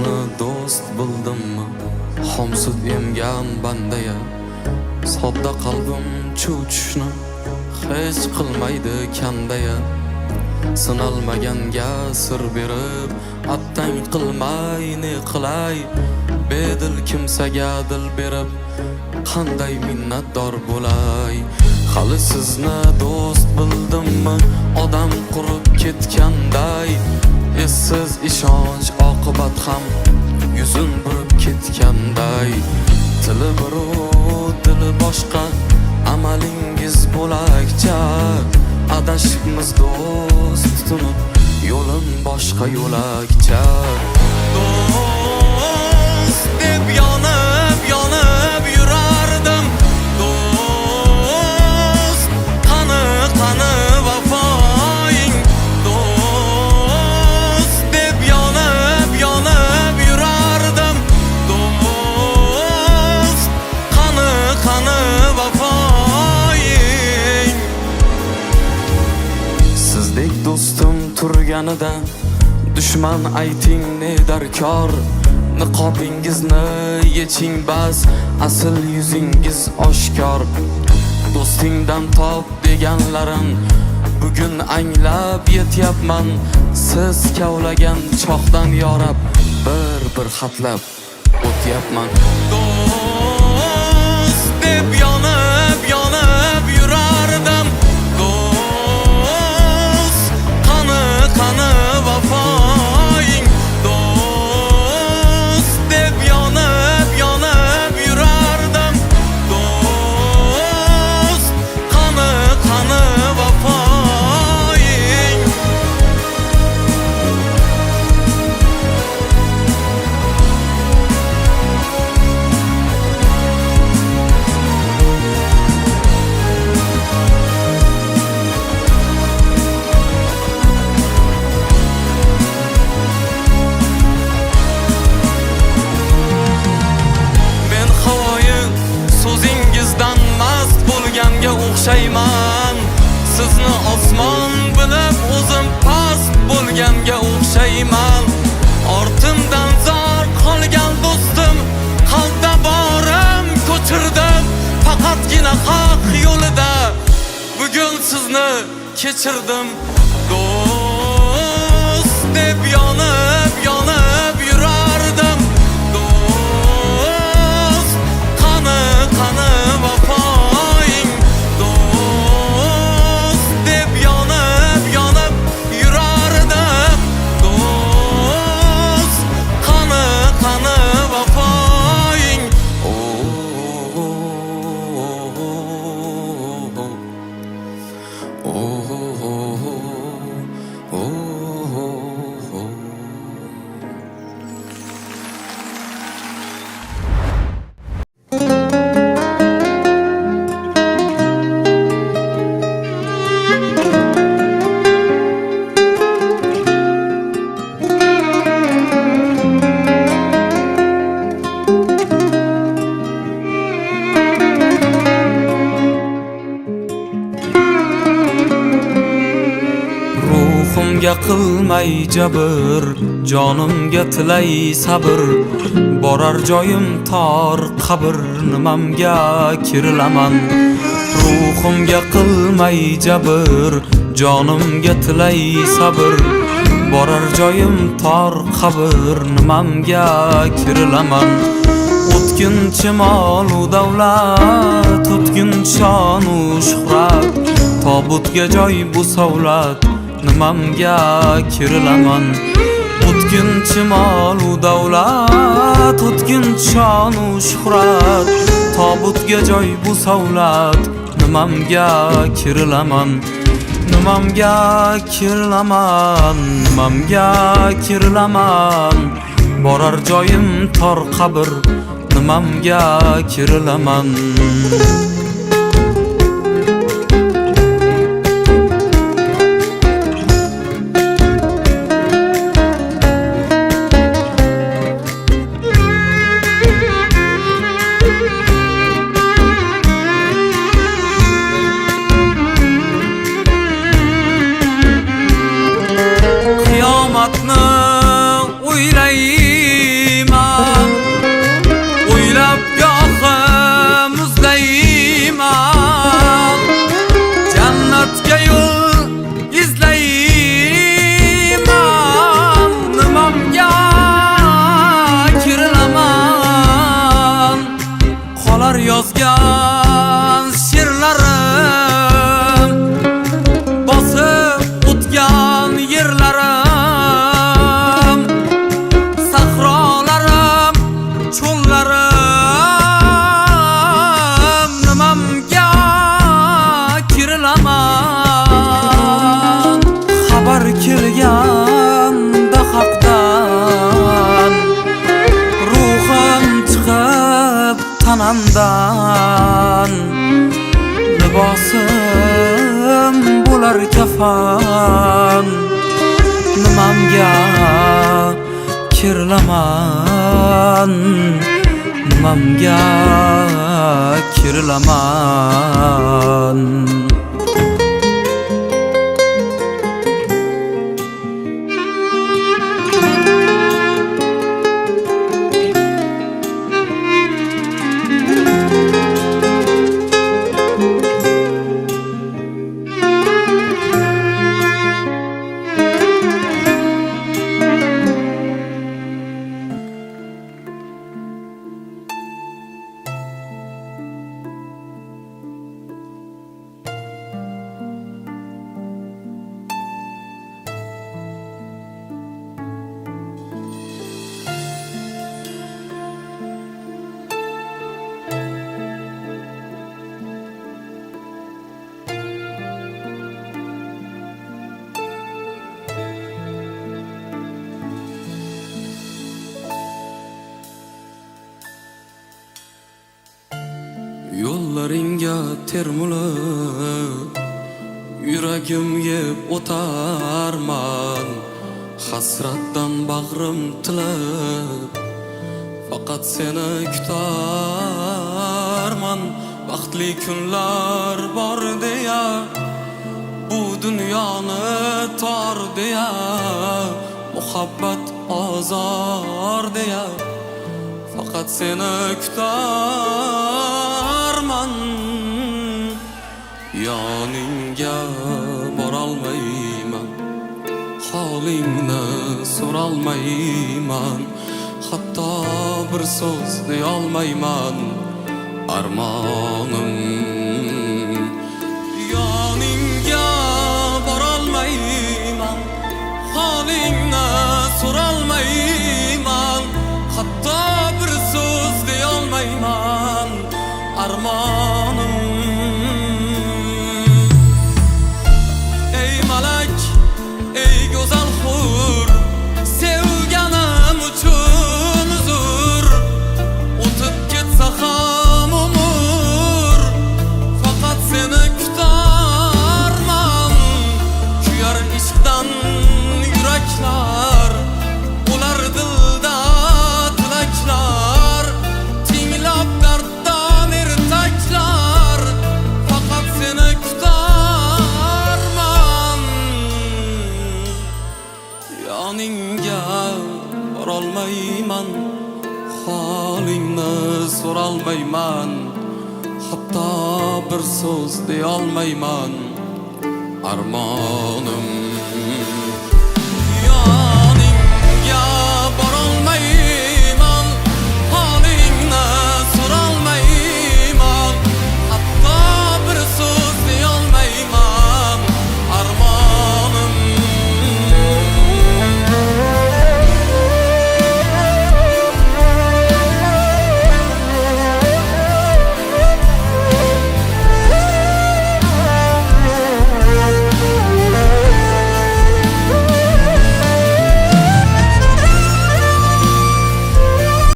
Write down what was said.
sizni do'st bildimmi? Xomsut emgan bandaya sodda qalbim cho'chishni hech qilmaydi kandaya. Sinalmaganga sir berib attang qilmay ne qilay? Bedil kimsaga dil berib qanday minnatdor bo'lay? Hali sizni do'st bildimmi? Odam qurib ketganday, essiz ishonch oqibat ham yuzun burib ketganday. Tili bir dili boshqa, amalingiz bo'lakcha. Adashibmiz do'st tutunib, yo'lim boshqa yo'lakcha. Do'st deb yonib yonib yurardim. Do'st qani qani vafoing. Do'st deb yonib yonib yurardim. Do'st qani qani vafoing. Sizdek do'stim turganida dushman ayting ne darkor. Niqobingizni yeching bas, asl yuzingiz oshkor. Do'stingdan top deganlarim bugun anglab yetyapman. Siz kavlagan choqdan yorab bir xatlab o'tyapman. Do'st deb yonib yonib yurardim. Do'st qani qani vafoing. Do'st deb yonib yonib yurardim. Do'st qani qani vafoing. Men havoyi so'zingizdan mast bo'lganga o'xshayman. Sizni osmon bilib o'zim past bo'lganga o'xshayman. Ortimdan zor qolgan do'stim qalbda borim ko'chirdim. Faqatgina haq yo'lida bugun sizni kechirdim. Do'st deb yonib yonib yurardim. Do'st qani qani vafoing. Do'st deb yonib yonib yurardim. Do'st qani qani vafoing. Ruhimga qilmay jabr, jonimga tilay sabr. Borar joyim tor qabr, nimamga kirilaman. Ruhimga qilmay jabr, jonimga tilay sabr. Borar joyim tor qabr, nimamga kirilaman. O'tkinchi mol-u davlat, o'tkinchi shon-u shuhrat. Tobutga joy bu savlat, nimamga kirilaman. O'tkinchi mol-u davlat, o'tkinchi shon-u shuhrat. Tobutga joy bu savlat, nimamga kirilaman. Nimamga kirilaman, nimamga kirilaman. Borar joyim tor qabr, nimamga kirilaman. Qiyomatni o'ylay borar yozgan she'rlarim, bosib o'tgan yerlarim, sahrolarim, cho'llarim, nimamga kirilaman? Xabar kelganda haqdan ruhim chiqib tanamdan, libosim bo'lar kafan, nimamga kirilaman? Nimamga kirilaman? Yo'llaringga termulib, yuragim yeb o'tarman, hasratdan bag'rim tilib, faqat seni kutarman. Baxtli kunlar bor deya, bu dunyoni tor deya, muhabbat ozor deya, faqat seni kutarman. Yoningga borolmayman, holingni so'rolmayman, hatto bir so'z deyolmayman. Armonim yoningga borolmayman, holingni so'rolmayman, hatto bir so'z deyolmayman. Armonim ey malak, ey go'zal hur, sevganim uchun uzr, o'tib ketsa ham umr, faqat seni kutarman. Kuyar ishqdan yuraklar, ular dilda tilaklar, tinglab darddan ertaklar, faqat seni kutarman. Yoningga borolmayman, holingni so'rolmayman, hatto bir so'z deyolmayman. Armonim